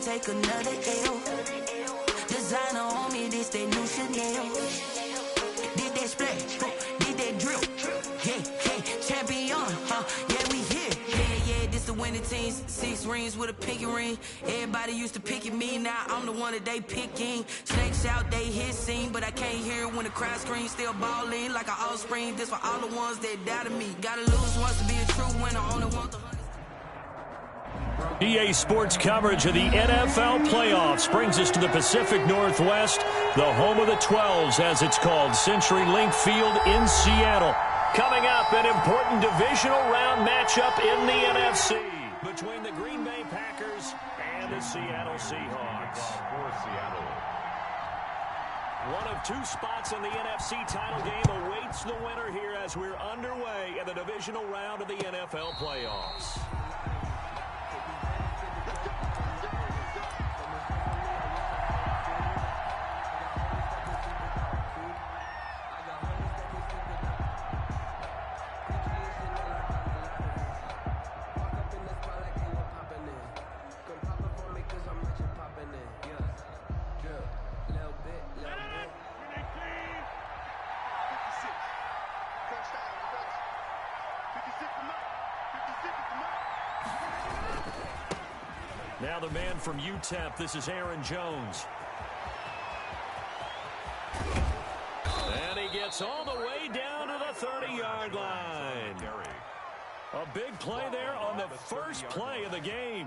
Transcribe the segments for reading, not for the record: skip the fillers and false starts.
take another L. Designer on me, this that new Chanel. Did that splash, did that drill. Yeah, champion, yeah, we here. Yeah, this the winning teams. 6 rings with a pinky ring. Everybody used to picking me, now I'm the one that they picking. Snakes out, they hissing, but I can't hear when the crowd screams. Still balling like an offspring. This for all the ones that doubted me. Gotta lose once to be a true winner. Only want the EA Sports coverage of the NFL playoffs brings us to the Pacific Northwest, the home of the 12s, as it's called, CenturyLink Field in Seattle. Coming up, an important divisional round matchup in the NFC between the Green Bay Packers and the Seattle Seahawks. One of 2 spots in the NFC title game awaits the winner here as we're underway in the divisional round of the NFL playoffs. Now the man from UTEP, this is Aaron Jones. And he gets all the way down to the 30-yard line. A big play there on the first play of the game.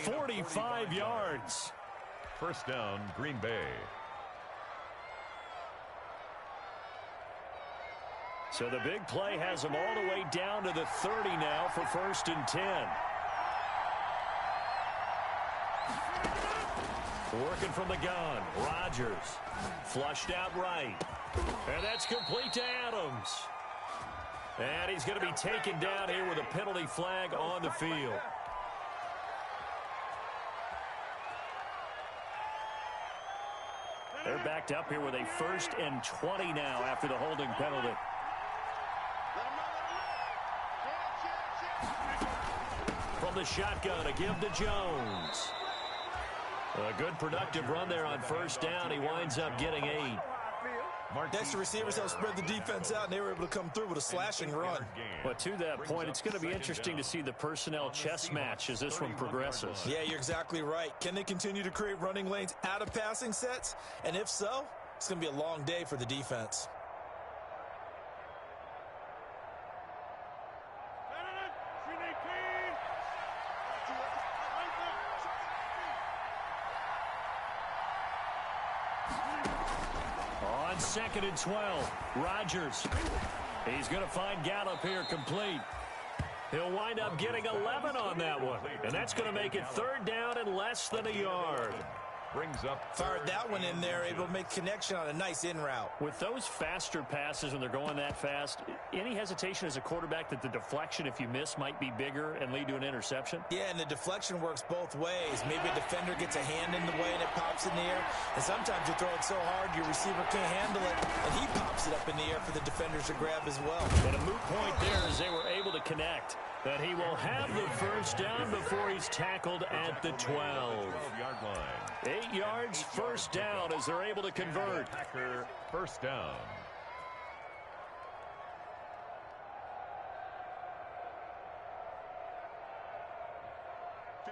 45 yards. First down, Green Bay. So the big play has him all the way down to the 30 now for 1st and 10. Working from the gun, Rodgers, flushed out right, and that's complete to Adams. And he's going to be taken down here with a penalty flag on the field. They're backed up here with a 1st and 20 now after the holding penalty. From the shotgun, a give to Jones. A good productive run there on 1st down. He winds up getting 8. Next, the receivers helped spread the defense out, and they were able to come through with a slashing run. But to that point, it's going to be interesting to see the personnel chess match as this one progresses. Yeah, you're exactly right. Can they continue to create running lanes out of passing sets? And if so, it's going to be a long day for the defense. On 2nd and 12, Rodgers. He's going to find Gallup here complete. He'll wind up getting 11 on that one. And that's going to make it 3rd down and less than a yard. Brings up. Fired that one in there, able to make connection on a nice in route. With those faster passes when they're going that fast, any hesitation as a quarterback that the deflection, if you miss, might be bigger and lead to an interception? Yeah, and the deflection works both ways. Maybe a defender gets a hand in the way and it pops in the air. And sometimes you throw it so hard your receiver can't handle it, and he pops it up in the air for the defenders to grab as well. But a moot point there as they were able to connect. That he will have the 1st down before he's tackled at the 12-yard line. 8 yards, 1st down as they're able to convert. Packer, 1st down.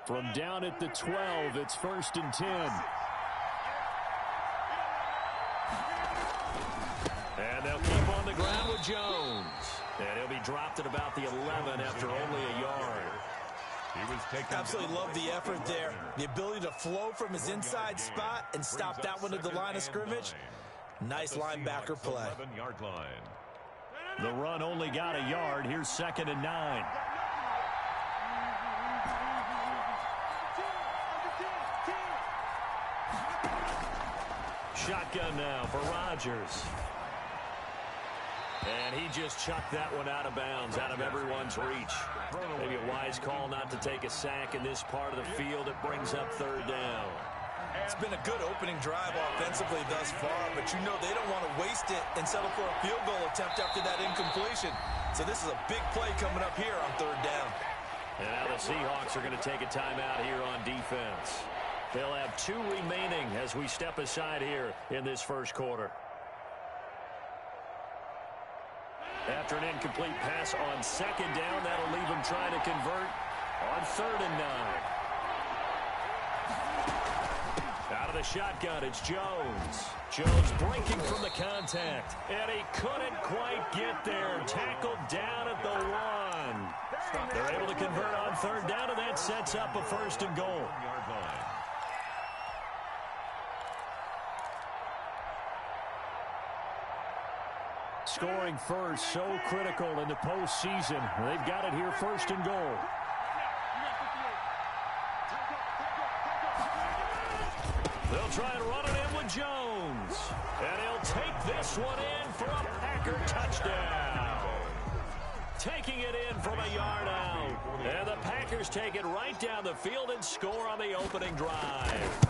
From down at the 12, it's 1st and 10. And they'll keep on the ground with Jones. And he'll be dropped at about the 11 after only a yard. He was taken. Absolutely love the effort there. The ability to flow from his inside spot and stop that one at the line of scrimmage. Nice linebacker play. 11-yard line. The run only got a yard. Here's 2nd and 9. Shotgun now for Rodgers. And he just chucked that one out of bounds, out of everyone's reach. Maybe a wise call not to take a sack in this part of the field. It brings up 3rd down. It's been a good opening drive offensively thus far, but you know they don't want to waste it and settle for a field goal attempt after that incompletion. So this is a big play coming up here on 3rd down. And now the Seahawks are going to take a timeout here on defense. They'll have 2 remaining as we step aside here in this first quarter. After an incomplete pass on second down, that'll leave them trying to convert on 3rd and 9. Out of the shotgun, it's Jones. Jones breaking from the contact, and he couldn't quite get there. Tackled down at the 1. They're able to convert on 3rd down, and that sets up a 1st and goal. Scoring first, so critical in the postseason. They've got it here, 1st and goal. They'll try and run it in with Jones. And he'll take this one in for a Packer touchdown. Taking it in from a yard out. And the Packers take it right down the field and score on the opening drive.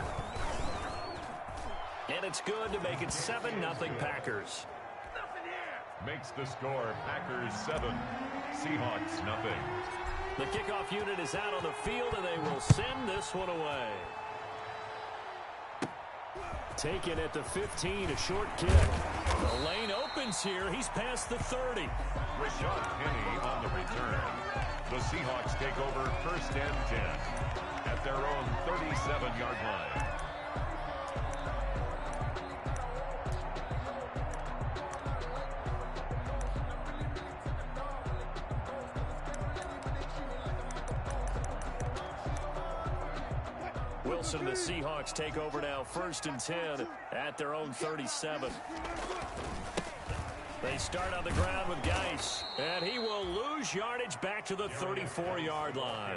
And it's good to make it 7-0 Packers. Makes the score Packers 7, Seahawks nothing. The kickoff unit is out on the field, and they will send this one away. Taken at the 15, a short kick. The lane opens here. He's past the 30. Rashad Penny on the return. The Seahawks take over 1st and 10 at their own 37-yard line. Wilson and the Seahawks take over now, 1st and 10 at their own 37. They start on the ground with Geis, and he will lose yardage back to the 34-yard line.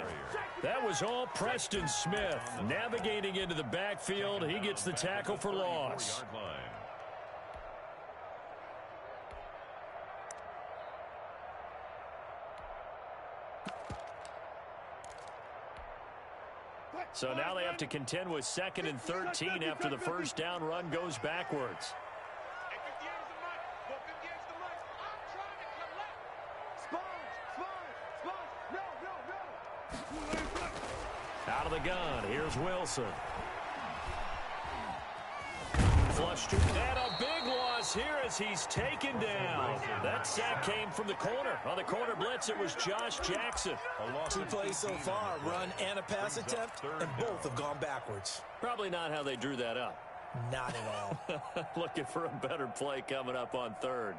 That was all Preston Smith navigating into the backfield. He gets the tackle for loss. So now they have to contend with 2nd and 13 after the 1st down run goes backwards. Out of the gun, here's Wilson. Flush to, and a big loss here as he's taken down. That sack came from the corner. On the corner blitz, it was Josh Jackson. 2 plays so far, run and a pass attempt, and both have gone backwards. Probably not how they drew that up. Not at all. Looking for a better play coming up on 3rd.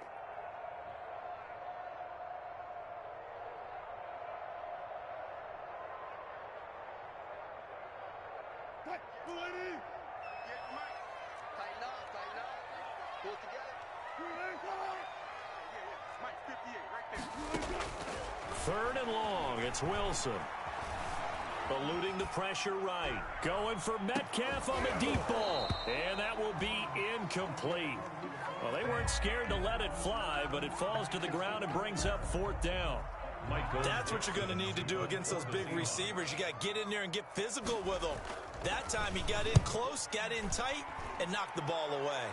Third and long, it's Wilson. Eluding the pressure right. Going for Metcalf on the deep ball. And that will be incomplete. Well, they weren't scared to let it fly, but it falls to the ground and brings up 4th down. That's what you're going to need to do against those big receivers. You got to get in there and get physical with them. That time he got in close, got in tight, and knocked the ball away.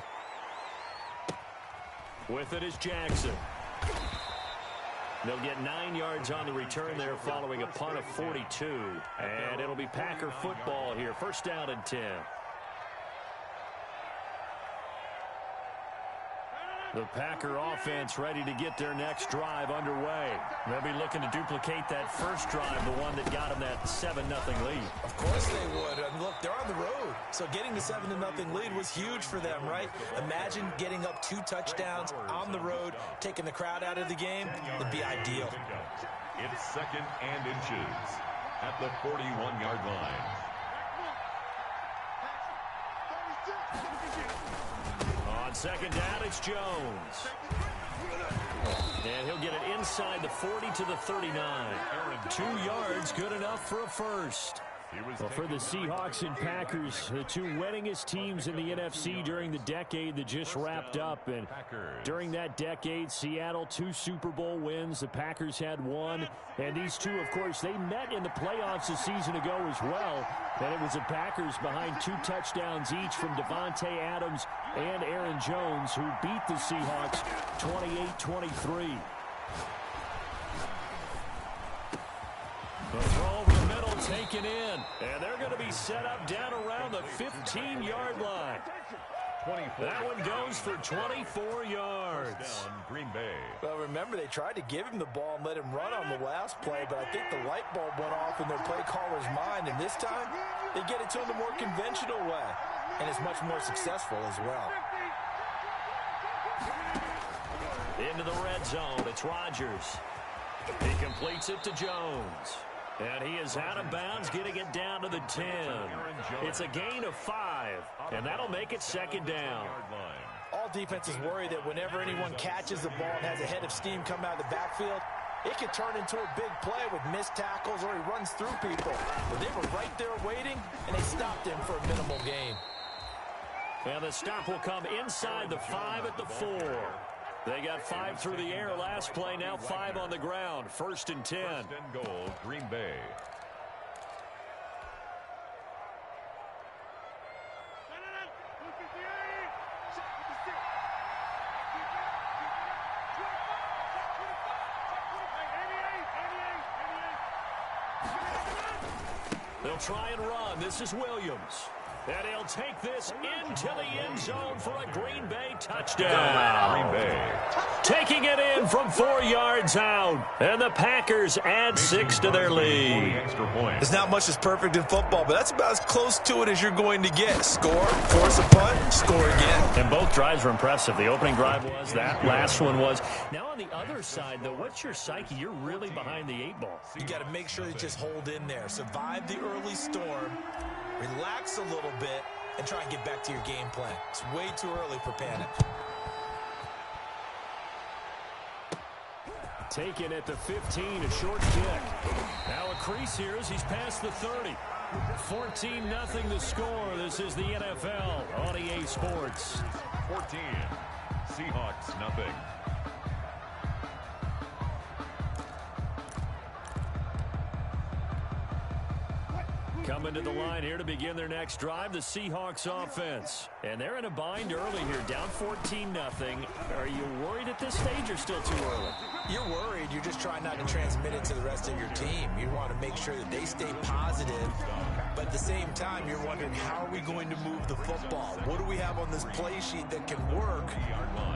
With it is Jackson. They'll get 9 yards on the return there following a punt of 42. And it'll be Packer football here. 1st down and 10. The Packer offense ready to get their next drive underway. They'll be looking to duplicate that first drive, the one that got them that 7-0 lead. Of course they would. And look, they're on the road. So getting the 7-0 lead was huge for them, right? Imagine getting up 2 touchdowns on the road, taking the crowd out of the game. It'd be ideal. It's 2nd and inches at the 41-yard line. On 2nd down, it's Jones. And he'll get it inside the 40 to the 39. 2 yards, good enough for a 1st. Well, for the Seahawks and Packers, the 2 winningest teams in the NFC during the decade that just wrapped up. And during that decade, Seattle 2 Super Bowl wins. The Packers had 1. And these 2, of course, they met in the playoffs a season ago as well. And it was the Packers behind 2 touchdowns each from Devontae Adams and Aaron Jones, who beat the Seahawks 28-23. The throw over the middle, taken in, and they're going to be set up down around the 15-yard line. That one goes for 24 yards. Green Bay. Well, remember, they tried to give him the ball and let him run on the last play, but I think the light bulb went off in their play caller's mind, and this time they get it to him the more conventional way, and it's much more successful as well. Into the red zone, it's Rodgers. He completes it to Jones. And he is out of bounds, getting it down to the 10. It's a gain of 5, and that'll make it second down. All defenses worry that whenever anyone catches the ball and has a head of steam come out of the backfield, it could turn into a big play with missed tackles or he runs through people. But they were right there waiting, and they stopped him for a minimal gain. And the stop will come inside the 5 at the 4. They got 5 through the air last play, now 5 on the ground. 1st and 10. 1st and goal, Green Bay. They'll try and run. This is Williams. And he'll take this into the end zone for a Green Bay touchdown. Green Bay. Taking it in from 4 yards out. And the Packers add 6 to their lead. There's not much that's perfect in football, but that's about as close to it as you're going to get. Score, force a punt, score again. And both drives were impressive. The opening drive was, that last one was. Now on the other side, though, what's your psyche? You're really behind the 8 ball. You got to make sure you just hold in there. Survive the early storm. Relax a little bit and try and get back to your game plan. It's way too early for panic. Taken at the 15, a short kick. Now a crease here as he's past the 30. 14-0 the score. This is the NFL on EA Sports. 14. Seahawks, nothing. Coming to the line here to begin their next drive, the Seahawks offense. And they're in a bind early here, down 14-0. Are you worried at this stage or still too early? You're worried. You're just trying not to transmit it to the rest of your team. You want to make sure that they stay positive. But at the same time, you're wondering, how are we going to move the football? What do we have on this play sheet that can work?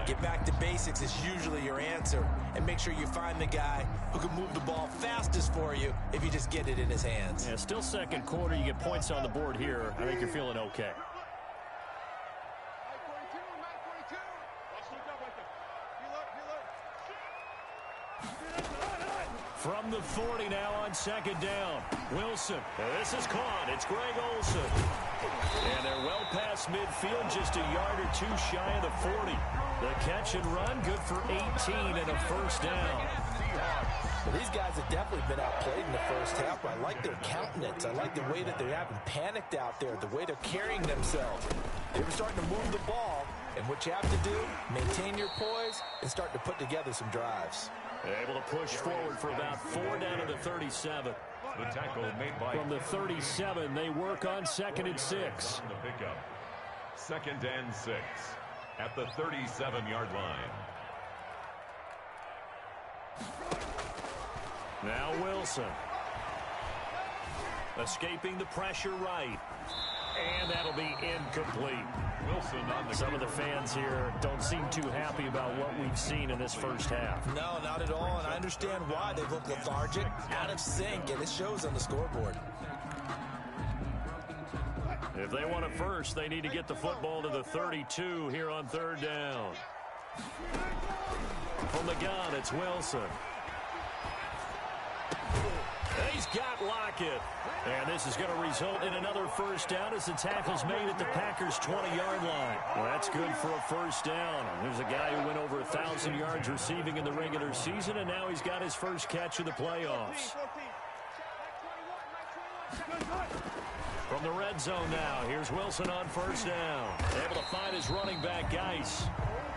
Get back to basics is usually your answer. And make sure you find the guy who can move the ball fastest for you if you just get it in his hands. Yeah, still second quarter. You get points on the board here. I think you're feeling okay. From the 40 now on second down. Wilson. This is caught. It's Greg Olsen. And they're well past midfield, just a yard or two shy of the 40. The catch and run, good for 18 and a first down. Well, these guys have definitely been outplayed in the first half, but I like their countenance. I like the way that they haven't panicked out there, the way they're carrying themselves. They were starting to move the ball, and what you have to do, maintain your poise and start to put together some drives. Able to push forward for about 4 down to the 37. The tackle made by... From the 37, they work on 2nd and 6. The pickup. 2nd and 6 at the 37-yard line. Now Wilson. Escaping the pressure right. And that'll be incomplete. Wilson on the... Some of the fans here don't seem too happy about what we've seen in this first half. No, not at all, and I understand why. They look lethargic, out of sync, and it shows on the scoreboard. If they want it first, they need to get the football to the 32 here on 3rd down. From the gun, it's Wilson. He's got Lockett. And this is going to result in another first down as the tackle's made at the Packers' 20-yard line. Well, that's good for a first down. There's a guy who went over 1,000 yards receiving in the regular season, and now he's got his first catch of the playoffs. From the red zone now, here's Wilson on first down. Able to find his running back, Geis.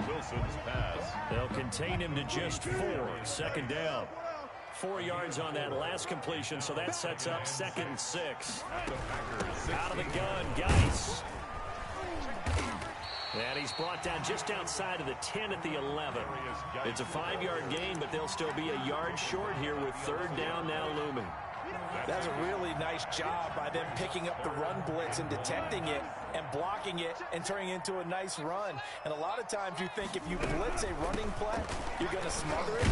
Wilson's pass. They'll contain him to just 4. 2nd down. 4 yards on that last completion, so that sets up 2nd and 6. Out of the gun, Geis. And he's brought down just outside of the 10 at the 11. It's a 5-yard gain, but they'll still be a yard short here with 3rd down now looming. That's a really nice job by them picking up the run blitz and detecting it and blocking it and turning it into a nice run. And a lot of times you think if you blitz a running play, you're going to smother it.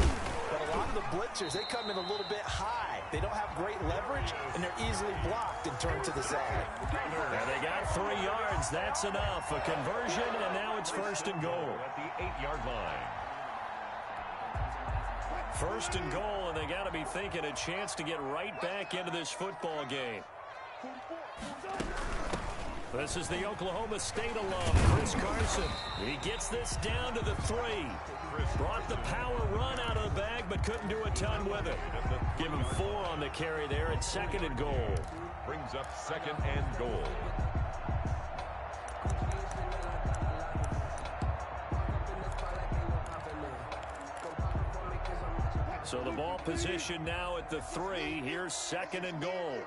But a lot of the blitzers, they come in a little bit high. They don't have great leverage, and they're easily blocked and turned to the side. And they got 3 yards. That's enough. A conversion, and now it's 1st and goal. At the 8-yard line. 1st and goal, and they got to be thinking a chance to get right back into this football game. This is the Oklahoma State alum, Chris Carson. He gets this down to the 3. Brought the power run out of the bag, but couldn't do a ton with it. Give him 4 on the carry there at 2nd and goal. Brings up 2nd and goal. So the ball position now at the 3. Here's 2nd and goal.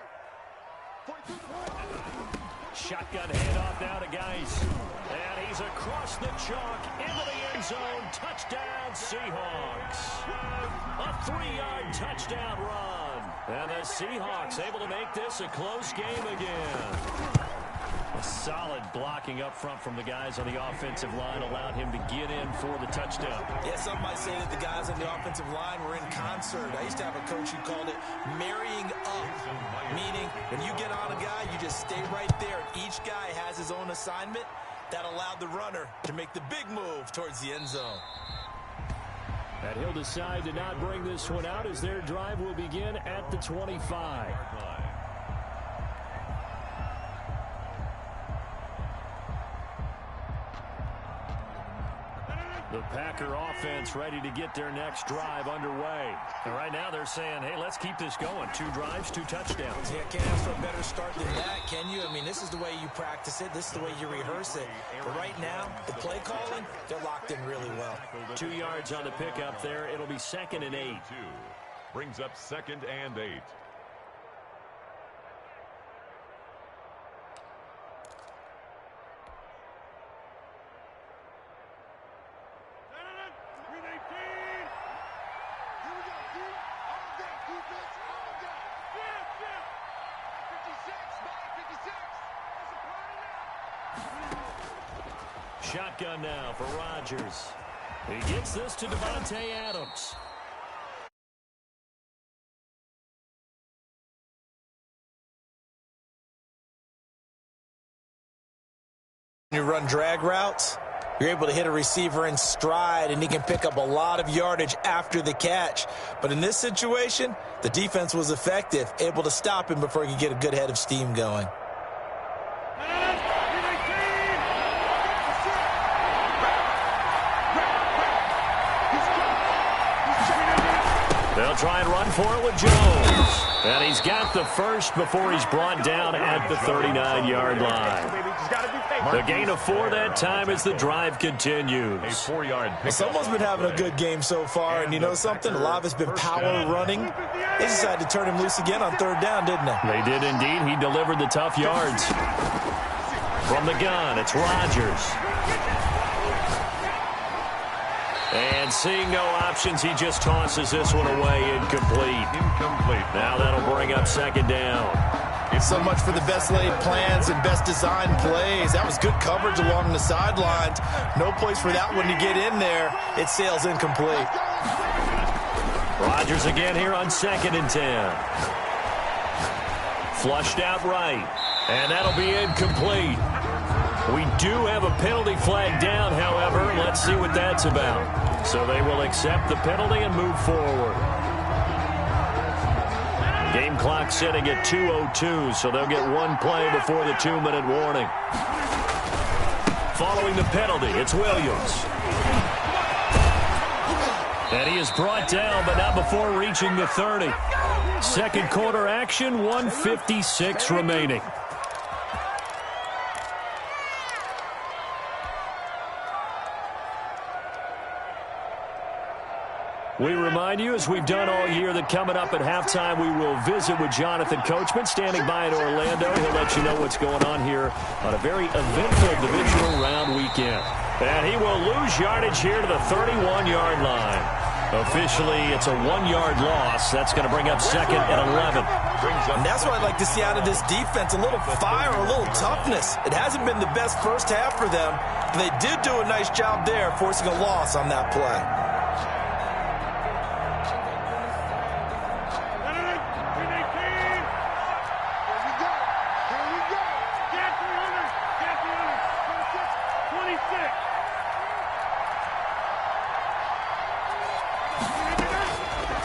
Shotgun handoff now to Geis. And he's across the chalk into the end zone. Touchdown, Seahawks. A 3-yard touchdown run. And the Seahawks able to make this a close game again. A solid blocking up front from the guys on the offensive line allowed him to get in for the touchdown. Yeah, some might say that the guys on the offensive line were in concert. I used to have a coach who called it marrying up, meaning when you get on a guy, you just stay right there. Each guy has his own assignment that allowed the runner to make the big move towards the end zone. And he'll decide to not bring this one out as their drive will begin at the 25. The Packer offense ready to get their next drive underway. And right now they're saying, hey, let's keep this going. 2 drives, 2 touchdowns. Yeah, can't ask for a better start than that, can you? I mean, this is the way you practice it. This is the way you rehearse it. But right now, the play calling, they're locked in really well. 2 yards on the pickup there. It'll be 2nd and 8. Brings up 2nd and 8. Shotgun now for Rodgers. He gets this to Devontae Adams. You run drag routes, you're able to hit a receiver in stride, and he can pick up a lot of yardage after the catch. But in this situation, the defense was effective, able to stop him before he could get a good head of steam going. They'll try and run for it with Jones. And he's got the first before he's brought down at the 39-yard line. The gain of 4 that time as the drive continues. A 4-yard pick. Someone's been having a good game so far, and you know something? A lot of it's been power running. They decided to turn him loose again on 3rd down, didn't they? They did indeed. He delivered the tough yards. From the gun, it's Rodgers. And seeing no options, he just tosses this one away. Incomplete. Now that'll bring up 2nd down. So much for the best laid plans and best designed plays. That was good coverage along the sidelines. No place for that one to get in there. It sails incomplete. Rodgers again here on 2nd and 10. Flushed out right. And that'll be incomplete. We do have a penalty flag down, however. Let's see what that's about. So they will accept the penalty and move forward. Game clock sitting at 2:02, so they'll get 1 play before the 2-minute warning. Following the penalty, it's Williams. And he is brought down, but not before reaching the 30. Second quarter action, 1:56 remaining. We remind you, as we've done all year, that coming up at halftime, we will visit with Jonathan Coachman, standing by in Orlando. He'll let you know what's going on here on a very eventful divisional round weekend. And he will lose yardage here to the 31-yard line. Officially, it's a 1-yard loss. That's going to bring up second and 11. And that's what I'd like to see out of this defense, a little fire, a little toughness. It hasn't been the best first half for them, but they did do a nice job there forcing a loss on that play.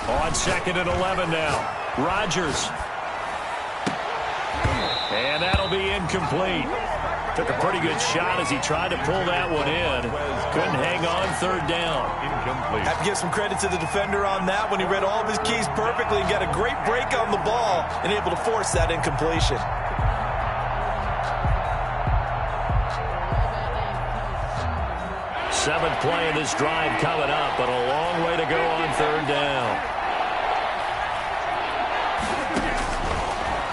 On second and 11 now. Rodgers. And that'll be incomplete. Took a pretty good shot as he tried to pull that one in. Couldn't hang on third down. Incomplete. Have to give some credit to the defender on that when he read all of his keys perfectly and got a great break on the ball and able to force that incompletion. Seventh play of this drive coming up, but a long way to go on third down.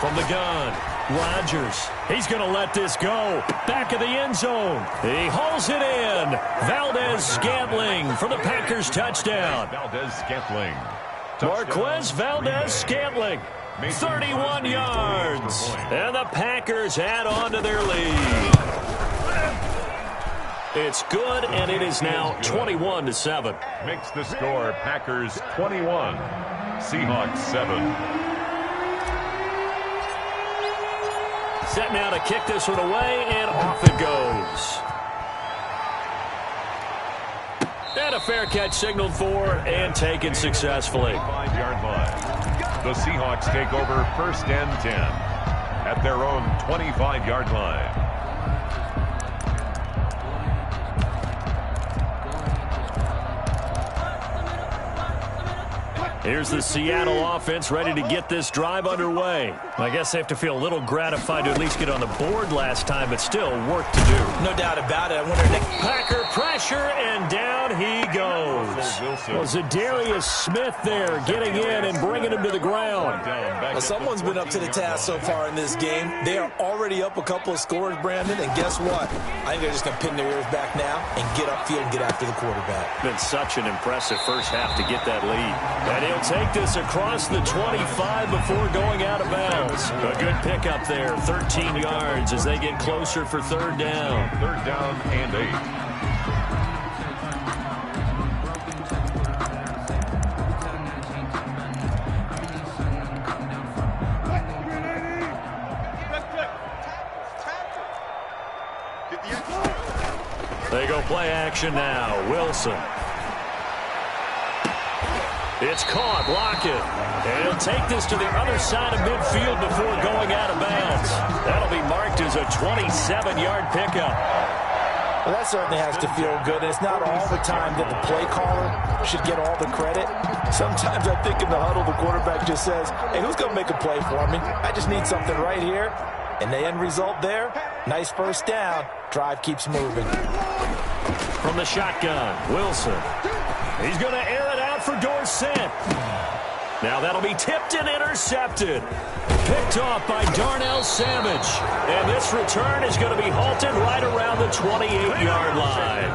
From the gun, Rodgers. He's going to let this go. Back of the end zone. He hauls it in. Valdez-Scantling for the Packers touchdown. Valdez-Scantling. Marquez Valdez-Scantling. 31 yards. And the Packers add on to their lead. It's good, and it is now 21-7. Makes the score Packers 21, Seahawks 7. Set now to kick this one away, and off it goes. And a fair catch signaled for and taken successfully. 5-yard line. The Seahawks take over first and 10 at their own 25-yard line. Here's the Seattle offense ready to get this drive underway. I guess they have to feel a little gratified to at least get on the board last time, but still work to do. No doubt about it. I wonder if Packer pressure, and down he goes. Well, Zadarius Smith there getting in and bringing him to the ground. Well, someone's been up to the task so far in this game. They are already up a couple of scores, Brandon, and guess what? I think they're just going to pin their ears back now and get upfield and get after the quarterback. Been such an impressive first half to get that lead. And he'll take this across the 25 before going out of bounds. A good pickup there, 13 yards as they get closer for third down. Third down and 8. They go play action now. Wilson. It's caught. Lockett. And he'll take this to the other side of midfield before going out of bounds. That'll be marked as a 27-yard pickup. Well, that certainly has to feel good. And it's not all the time that the play caller should get all the credit. Sometimes I think in the huddle, the quarterback just says, hey, who's going to make a play for me? I just need something right here. And the end result there, nice first down. Drive keeps moving. From the shotgun, Wilson. He's going to air it out for Dorsett. Now that'll be tipped and intercepted. Picked off by Darnell Savage. And this return is going to be halted right around the 28-yard line.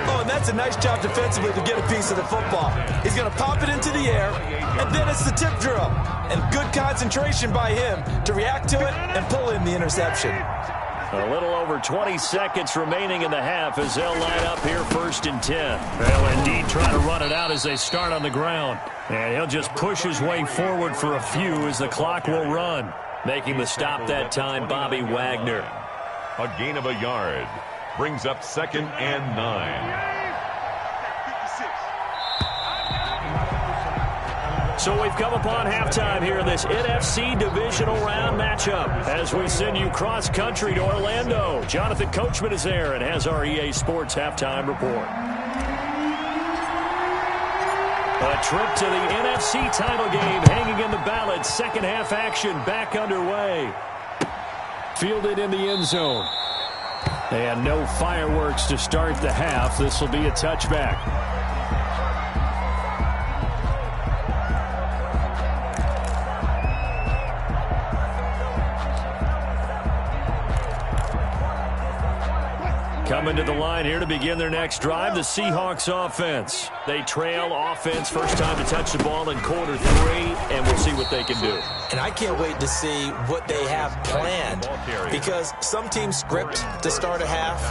Oh, and that's a nice job defensively to get a piece of the football. He's going to pop it into the air, and then it's the tip drill. And good concentration by him to react to it and pull in the interception. A little over 20 seconds remaining in the half as they'll line up here first and 10. They'll indeed try to run it out as they start on the ground. And he'll just push his way forward for a few as the clock will run. Making the stop that time, Bobby Wagner. A gain of a yard. Brings up second and 9. So we've come upon halftime here in this NFC divisional round matchup as we send you cross-country to Orlando. Jonathan Coachman is there and has our EA Sports halftime report. A trip to the NFC title game hanging in the balance. Second half action back underway. Fielded in the end zone. And no fireworks to start the half. This will be a touchback. Coming to the line here to begin their next drive, the Seahawks offense. They trail offense, first time to touch the ball in quarter 3, and we'll see what they can do. And I can't wait to see what they have planned, because some teams script to start a half.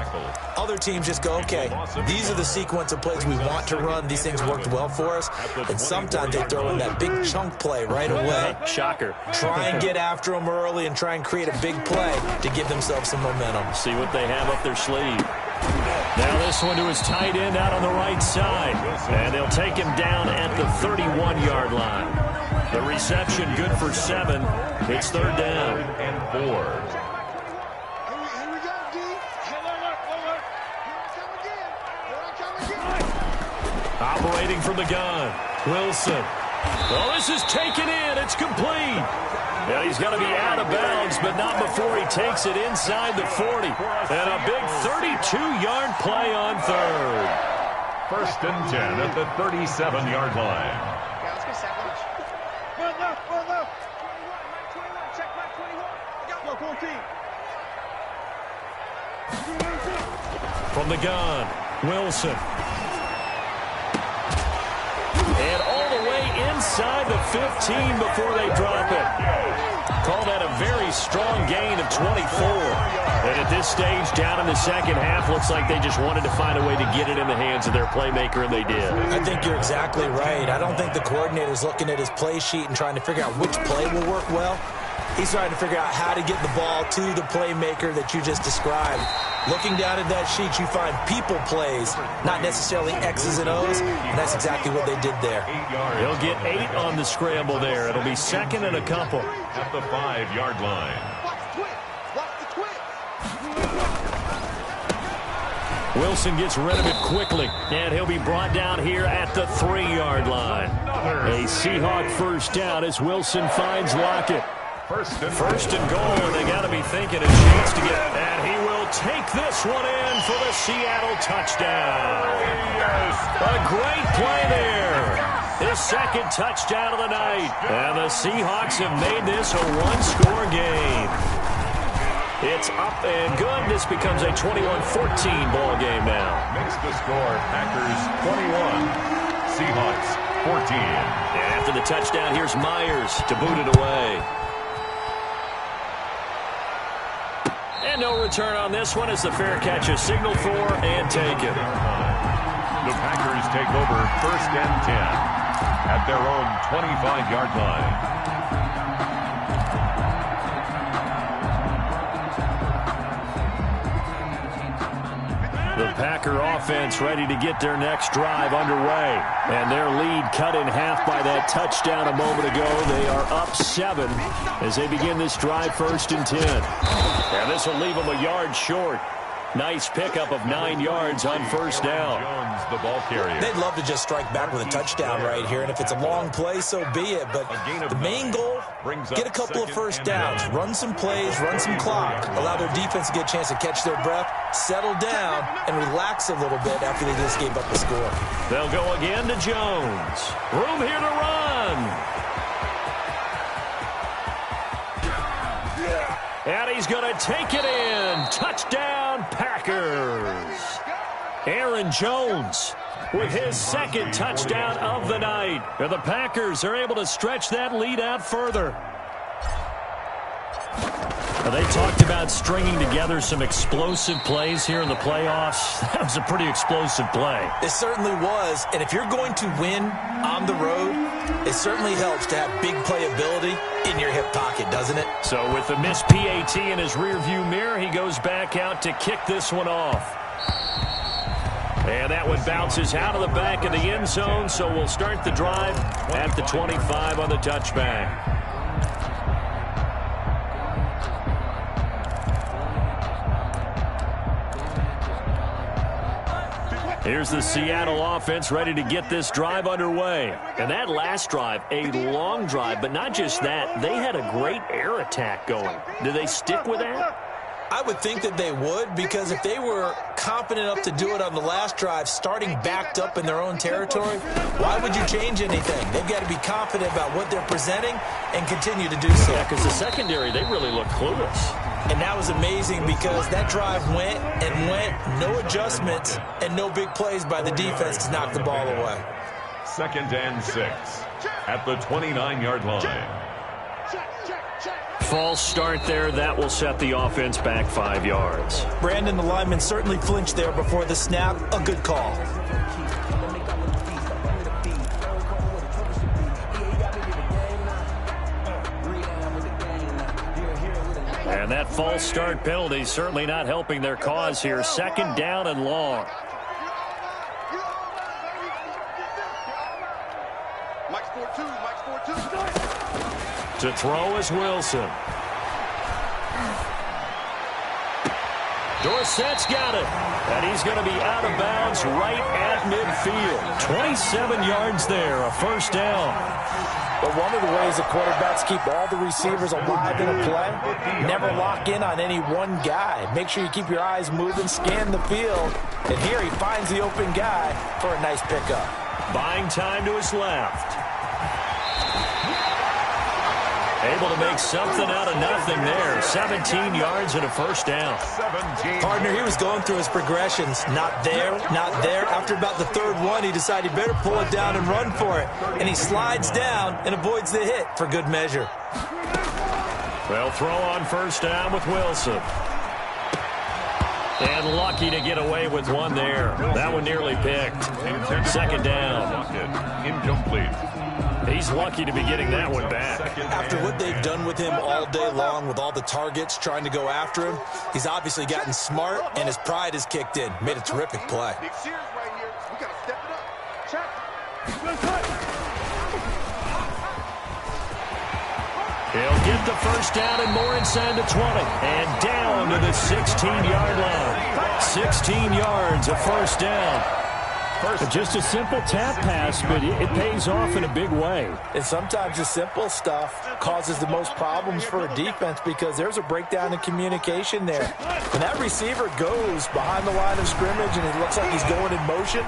Other teams just go, okay, these are the sequence of plays we want to run. These things worked well for us. And sometimes they throw in that big chunk play right away. Shocker. Try and get after them early and try and create a big play to give themselves some momentum. See what they have up their sleeve. Now this one to his tight end out on the right side. And they'll take him down at the 31-yard line. The reception good for 7. It's third down. And 4. Here we go, D. Hey, look. Here I come again. Operating from the gun. Wilson. Well, this is taken in. It's complete. Yeah, he's going to be out of bounds, but not before he takes it inside the 40. And a big 32-yard play on third. First and 10 at the 37-yard line. Okay, let's get set. One left. 21. Check my 21. Go, 14. From the gun, Wilson. And all the way inside the 15 before they drop it. Call that a very strong gain of 24. And at this stage, down in the second half, looks like they just wanted to find a way to get it in the hands of their playmaker, and they did. I think you're exactly right. I don't think the coordinator's looking at his play sheet and trying to figure out which play will work well. He's trying to figure out how to get the ball to the playmaker that you just described. Looking down at that sheet, you find people plays, not necessarily X's and O's, and that's exactly what they did there. He'll get 8 on the scramble there. It'll be second and a couple. At the 5-yard line. Watch the twist. Wilson gets rid of it quickly, and he'll be brought down here at the 3-yard line. A Seahawk first down as Wilson finds Lockett. First and goal, and they got to be thinking a chance to get, and he will take this one in for the Seattle touchdown. A great play there. His second touchdown of the night, and the Seahawks have made this a one-score game. It's up and good. This becomes a 21-14 ball game now. Makes the score Packers 21, Seahawks 14. And after the touchdown, here's Myers to boot it away. And no return on this one as the fair catch is signaled for and taken. The Packers take over first and 10 at their own 25-yard line. The Packer offense ready to get their next drive underway. And their lead cut in half by that touchdown a moment ago. They are up 7 as they begin this drive first and 10. And this will leave them a yard short. Nice pickup of 9 yards on first down. Jones, the ball carrier. They'd love to just strike back with a touchdown right here, and if it's a long play, so be it. But the main goal, get a couple of first downs, run some plays, run some clock, allow their defense to get a chance to catch their breath, settle down, and relax a little bit after they just gave up the score. They'll go again to Jones. Room here to run. And he's going to take it in. Touchdown, Packers. Aaron Jones with his second touchdown of the night. And the Packers are able to stretch that lead out further. They talked about stringing together some explosive plays here in the playoffs. That was a pretty explosive play. It certainly was. And if you're going to win on the road, it certainly helps to have big playability in your hip pocket, doesn't it? So with the missed PAT in his rearview mirror, he goes back out to kick this one off. And that one bounces out of the back of the end zone, so we'll start the drive at the 25 on the touchback. Here's the Seattle offense ready to get this drive underway. And that last drive, a long drive, but not just that. They had a great air attack going. Do they stick with that? I would think that they would, because if they were confident enough to do it on the last drive, starting backed up in their own territory, why would you change anything? They've got to be confident about what they're presenting and continue to do so. Yeah, because the secondary, they really look clueless. And that was amazing because that drive went and went, no adjustments, and no big plays by the defense to knock the ball away. 2nd and 6 at the 29-yard line. False start there. That will set the offense back 5 yards. Brandon, the lineman, certainly flinched there before the snap. A good call. And that false start penalty certainly not helping their cause here. 2nd down and long. To throw is Wilson. Dorsett's got it. And he's going to be out of bounds right at midfield. 27 yards there, a 1st down. But one of the ways that quarterbacks keep all the receivers alive in a play, never lock in on any one guy. Make sure you keep your eyes moving, scan the field. And here he finds the open guy for a nice pickup. Buying time to his left. Able to make something out of nothing there. 17 yards and a 1st down. Partner, he was going through his progressions. Not there, not there. After about the 3rd one, he decided he better pull it down and run for it. And he slides down and avoids the hit for good measure. They'll throw on 1st down with Wilson. And lucky to get away with one there. That one nearly picked. 2nd down. Incomplete. He's lucky to be getting that one back. After what they've done with him all day long with all the targets trying to go after him, he's obviously gotten smart and his pride has kicked in. Made a terrific play. He'll get the 1st down and more inside the 20. And down to the 16-yard line. 16 yards, a 1st down. Just a simple tap pass, but it pays off in a big way. And sometimes the simple stuff causes the most problems for a defense because there's a breakdown in communication there. When that receiver goes behind the line of scrimmage and it looks like he's going in motion,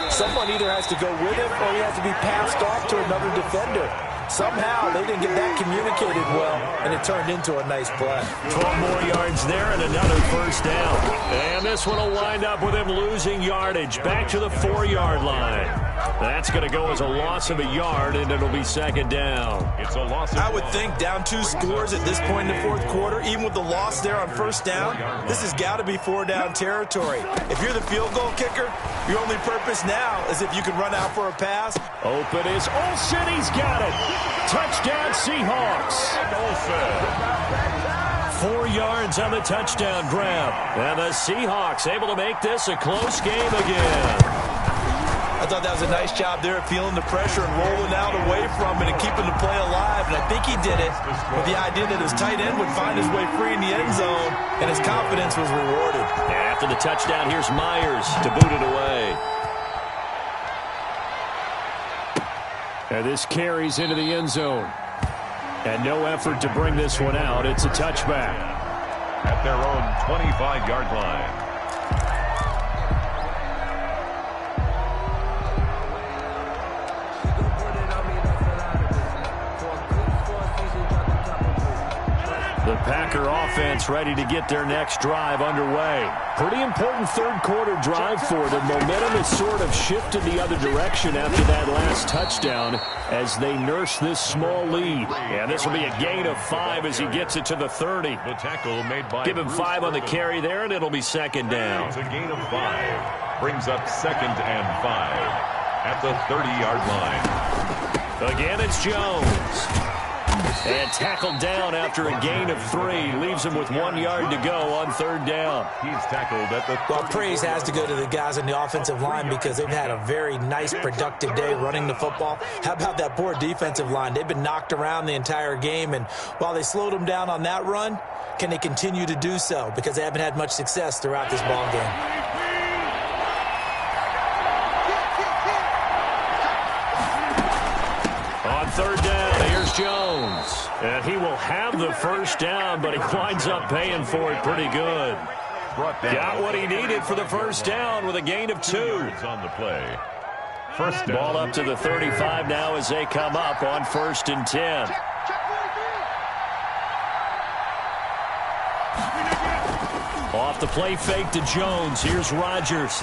someone either has to go with him or he has to be passed off to another defender. Somehow they didn't get that communicated well, and it turned into a nice play. 12 more yards there and another 1st down. And this one will wind up with him losing yardage back to the 4-yard line. That's going to go as a loss of a yard, and it'll be 2nd down. It's a loss. I would think down 2 scores at this point in the 4th quarter, even with the loss there on 1st down, this has got to be 4-down territory. If you're the field goal kicker, your only purpose now is if you can run out for a pass. Open is Olsen. He's got it. Touchdown Seahawks. 4 yards on the touchdown grab. And the Seahawks able to make this a close game again. I thought that was a nice job there of feeling the pressure and rolling out away from it and keeping the play alive. And I think he did it with the idea that his tight end would find his way free in the end zone, and his confidence was rewarded. After the touchdown, here's Myers to boot it away. And this carries into the end zone. And no effort to bring this one out. It's a touchback. At their own 25-yard line. The Packer offense ready to get their next drive underway. Pretty important 3rd quarter drive for them. Momentum has sort of shifted the other direction after that last touchdown as they nurse this small lead. And this will be a gain of 5 as he gets it to the 30. The tackle made by Give him 5 on the carry there, and it'll be 2nd down. It's a gain of 5. Brings up 2nd and 5 at the 30-yard line. Again, it's Jones. And tackled down after a gain of 3. Leaves him with 1 yard to go on 3rd down. He's tackled at the 30. Well, praise has to go to the guys on the offensive line because they've had a very nice, productive day running the football. How about that poor defensive line? They've been knocked around the entire game, and while they slowed them down on that run, can they continue to do so? Because they haven't had much success throughout this ball game. On 3rd down, here's Jones. And he will have the 1st down, but he winds up paying for it pretty good. Got what he needed for the 1st down with a gain of 2. On the play. 1st down. Ball up to the 35 now as they come up on 1st and 10. Off the play fake to Jones. Here's Rodgers.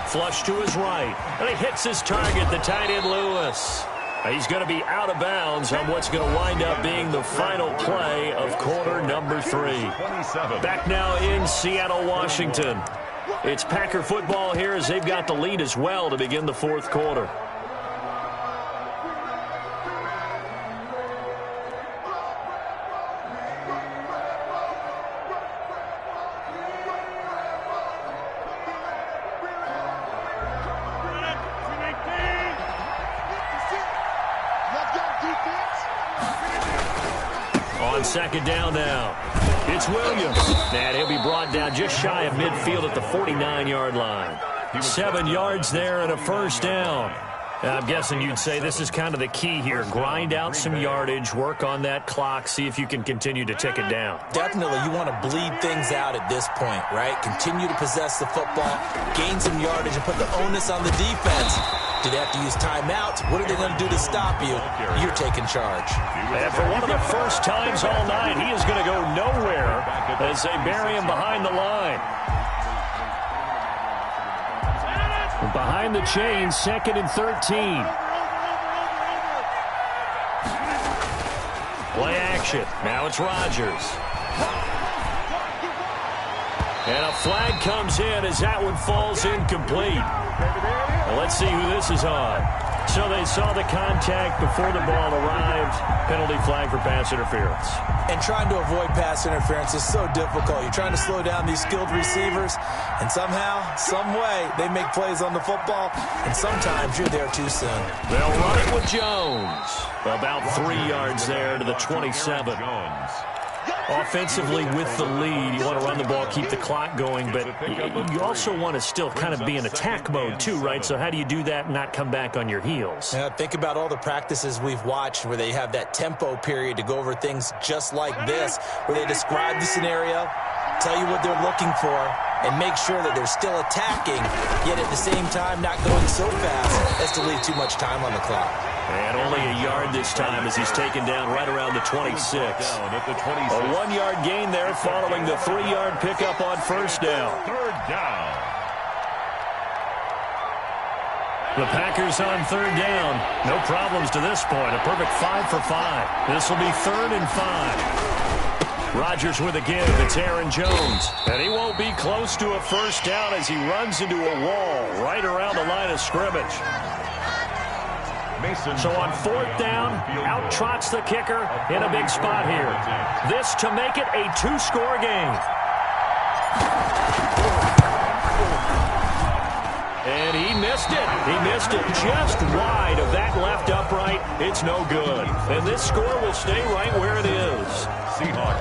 Flush to his right. And he hits his target, the tight end Lewis. He's going to be out of bounds on what's going to wind up being the final play of quarter number 3. Back now in Seattle, Washington. It's Packer football here as they've got the lead as well to begin the fourth quarter. On second down now, it's Williams. And he'll be brought down just shy of midfield at the 49-yard line. 7 yards there and a first down. I'm guessing you'd say this is kind of the key here. Grind out some yardage, work on that clock, see if you can continue to tick it down. Definitely, you want to bleed things out at this point, right? Continue to possess the football, gain some yardage, and put the onus on the defense. Do they have to use timeouts? What are they going to do to stop you? You're taking charge. And for one of the first times all night, he is going to go nowhere as they bury him behind the line. Behind the chain, 2nd and 13. Play action. Now it's Rodgers. And a flag comes in as that one falls incomplete. Well, let's see who this is on. So they saw the contact before the ball arrived. Penalty flag for pass interference. And trying to avoid pass interference is so difficult. You're trying to slow down these skilled receivers, and somehow, some way, they make plays on the football, and sometimes you're there too soon. They'll run it with Jones. About 3 yards there to the 27. Offensively with the lead, you want to run the ball, keep the clock going, but you also want to still kind of be in attack mode too, right? So how do you do that and not come back on your heels? Yeah, think about all the practices we've watched where they have that tempo period to go over things just like this, where they describe the scenario, tell you what they're looking for, and make sure that they're still attacking, yet at the same time not going so fast as to leave too much time on the clock. And only a yard this time as he's taken down right around the 26. A 1-yard gain there following the 3-yard pickup on first down. Third down. The Packers on third down. No problems to this point. A perfect 5 for 5. This will be 3rd and 5. Rodgers with a give. It's Aaron Jones. And he won't be close to a first down as he runs into a wall right around the line of scrimmage. So on 4th down, out trots the kicker in a big spot here. This to make it a 2-score game. And he missed it. He missed it just wide of that left upright. It's no good. And this score will stay right where it is.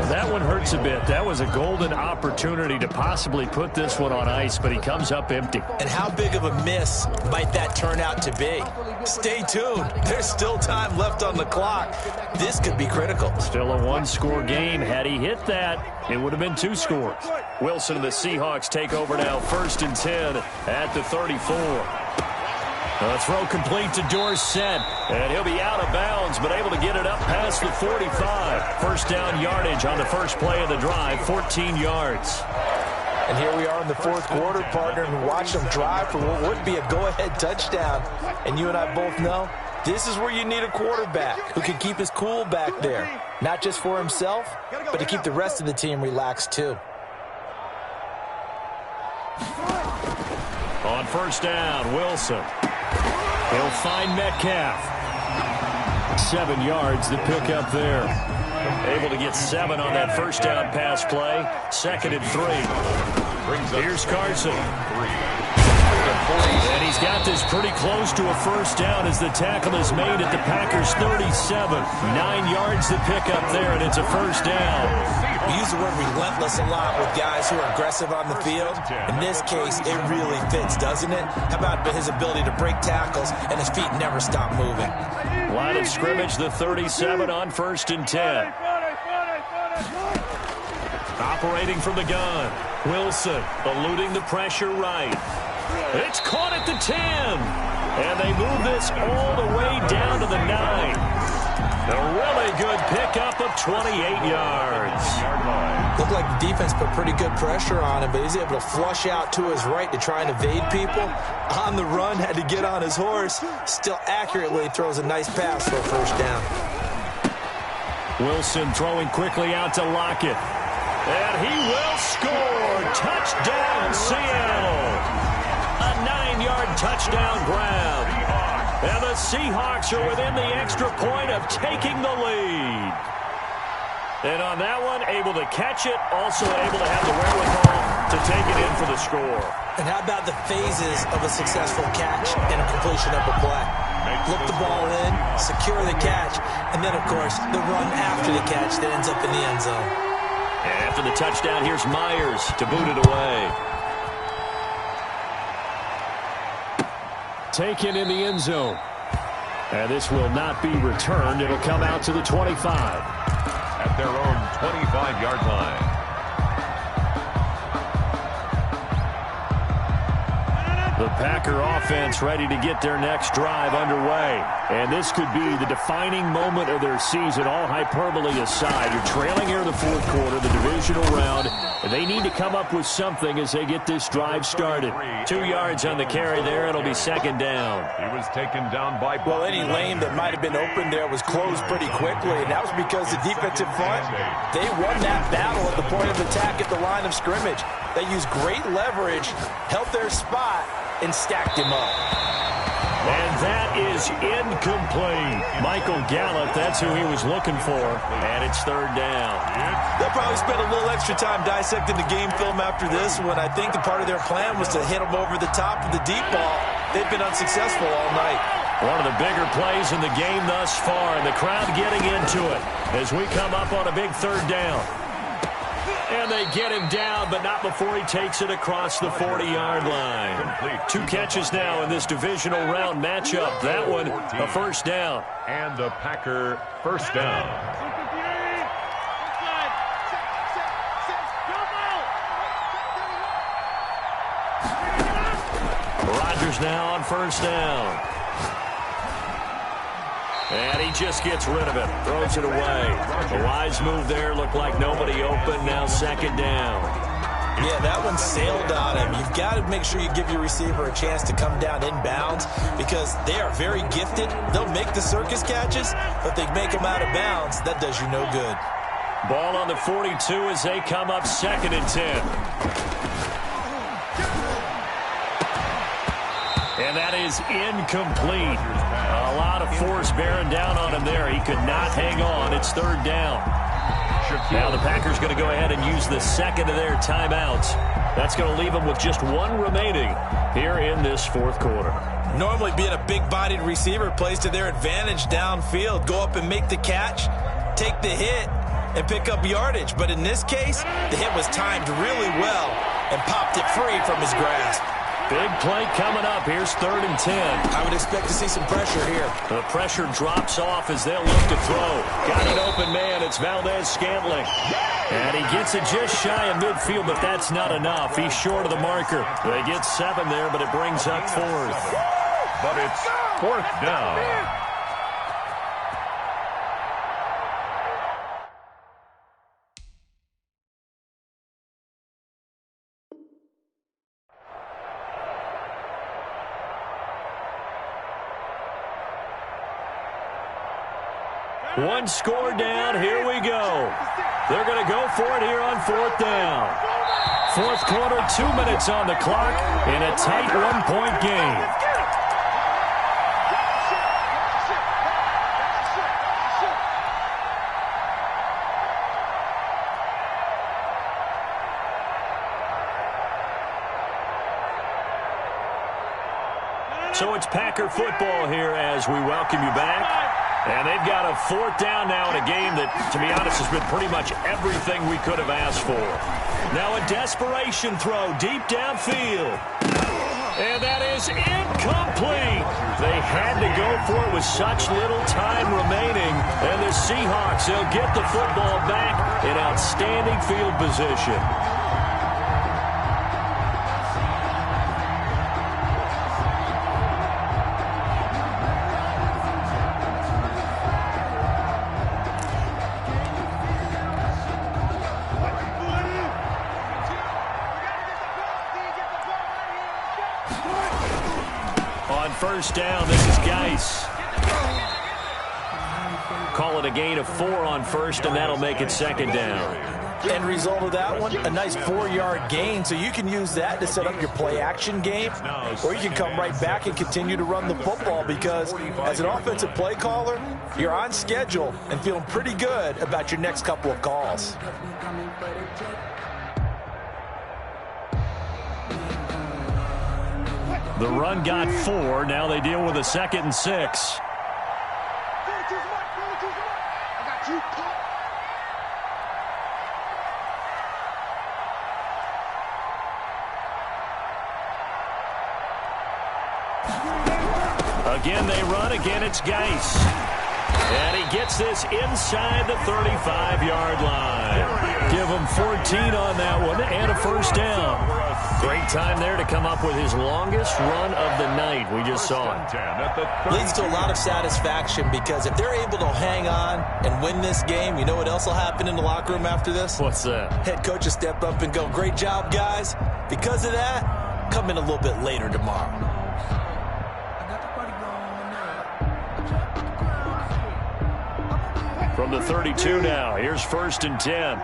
That one hurts a bit. That was a golden opportunity to possibly put this one on ice, but he comes up empty. And how big of a miss might that turn out to be? Stay tuned. There's still time left on the clock. This could be critical. Still a 1-score game. Had he hit that, it would have been 2 scores. Wilson and the Seahawks take over now, 1st and 10 at the 34. A throw complete to Dorsett, and he'll be out of bounds, but able to get it up past the 45. First down yardage on the first play of the drive, 14 yards. And here we are in the fourth quarter, partner, and watch them drive for what would be a go-ahead touchdown. And you and I both know this is where you need a quarterback who can keep his cool back there, not just for himself, but to keep the rest of the team relaxed too. On first down, Wilson. He'll find Metcalf. 7 yards the pick up there. Able to get 7 on that first down pass play. 2nd and 3. Here's Carson. And he's got this pretty close to a first down as the tackle is made at the Packers' 37. 9 yards the pick up there, and it's a first down. We use the word relentless a lot with guys who are aggressive on the field. In this case, it really fits, doesn't it? How about his ability to break tackles and his feet never stop moving? Line of scrimmage, the 37 on 1st and 10. Operating from the gun. Wilson eluding the pressure right. It's caught at the 10. And they move this all the way down to the 9. A really good pickup of 28 yards. Looked like the defense put pretty good pressure on him, but he's able to flush out to his right to try and evade people. On the run, had to get on his horse. Still accurately throws a nice pass for a first down. Wilson throwing quickly out to Lockett. And he will score. Touchdown, Seattle. A 9-yard touchdown grab. And the Seahawks are within the extra point of taking the lead. And on that one, able to catch it, also able to have the wherewithal to take it in for the score. And how about the phases of a successful catch and a completion of a play? Look the ball in, secure the catch, and then, of course, the run after the catch that ends up in the end zone. And after the touchdown, here's Myers to boot it away. Taken in the end zone. And this will not be returned. It'll come out to the 25. At their own 25-yard line. The Packer offense ready to get their next drive underway. And this could be the defining moment of their season, all hyperbole aside. You're trailing here in the fourth quarter, the divisional round, and they need to come up with something as they get this drive started. 2 yards on the carry there. It'll be second down. He was taken down by... Well, any lane that might have been open there was closed pretty quickly, and that was because the defensive front, they won that battle at the point of attack at the line of scrimmage. They used great leverage, held their spot, and stacked him up. And that is incomplete. Michael Gallup, that's who he was looking for, and it's third down. They'll probably spend a little extra time dissecting the game film after this one. I think the part of their plan was to hit him over the top of the deep ball. They've been unsuccessful all night. One of the bigger plays in the game thus far, and the crowd getting into it as we come up on a big third down. And they get him down, but not before he takes it across the 40-yard line. 2 catches now in this divisional round matchup. That one, a first down. And a Packer first down. Rodgers now on first down. And he just gets rid of it. Throws it away. A wise move there. Looked like nobody open. Now second down. Yeah, that one sailed on him. You've got to make sure you give your receiver a chance to come down inbounds because they are very gifted. They'll make the circus catches, but they make them out of bounds. That does you no good. Ball on the 42 as they come up second and 10. And that is incomplete. A lot of force bearing down on him there. He could not hang on. It's third down. Now the Packers going to go ahead and use the second of their timeouts. That's going to leave them with just one remaining here in this fourth quarter. Normally being a big-bodied receiver plays to their advantage downfield. Go up and make the catch, take the hit, and pick up yardage. But in this case, the hit was timed really well and popped it free from his grasp. Big play coming up. Here's third and 10. I would expect to see some pressure here. The pressure drops off as they'll look to throw. Got an open man. It's Valdez-Scantling. And he gets it just shy of midfield, but that's not enough. He's short of the marker. They get 7 there, but it brings up fourth. But it's fourth down. One score down. Here we go. They're going to go for it here on fourth down. Fourth quarter, 2 minutes on the clock in a tight one-point game. So it's Packer football here as we welcome you back. And they've got a fourth down now in a game that, to be honest, has been pretty much everything we could have asked for. Now a desperation throw deep downfield. And that is incomplete. They had to go for it with such little time remaining. And the Seahawks, they'll get the football back in outstanding field position. first down. This is Geis. Call it a gain of 4 on first, and that'll make it second down. End result of that one, a nice 4-yard gain, so you can use that to set up your play-action game, or you can come right back and continue to run the football because as an offensive play caller, you're on schedule and feeling pretty good about your next couple of calls. The run got 4. Now they deal with a 2nd and 6. Again, they run. Again, it's Geis. And he gets this inside the 35-yard line. Give him 14 on that one and a first down. Great time there to come up with his longest run of the night. We just saw it. Leads to a lot of satisfaction because if they're able to hang on and win this game, you know what else will happen in the locker room after this? What's that? Head coach will step up and go, great job, guys. Because of that, come in a little bit later tomorrow. From the 32 now, here's 1st and 10.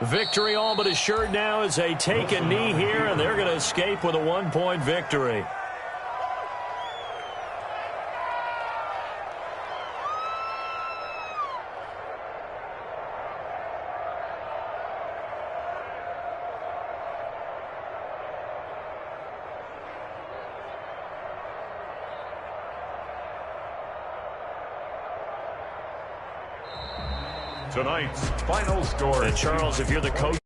Victory all but assured now as they take a knee here, and they're going to escape with a 1-point victory. Tonight's final score. And Charles, if you're the coach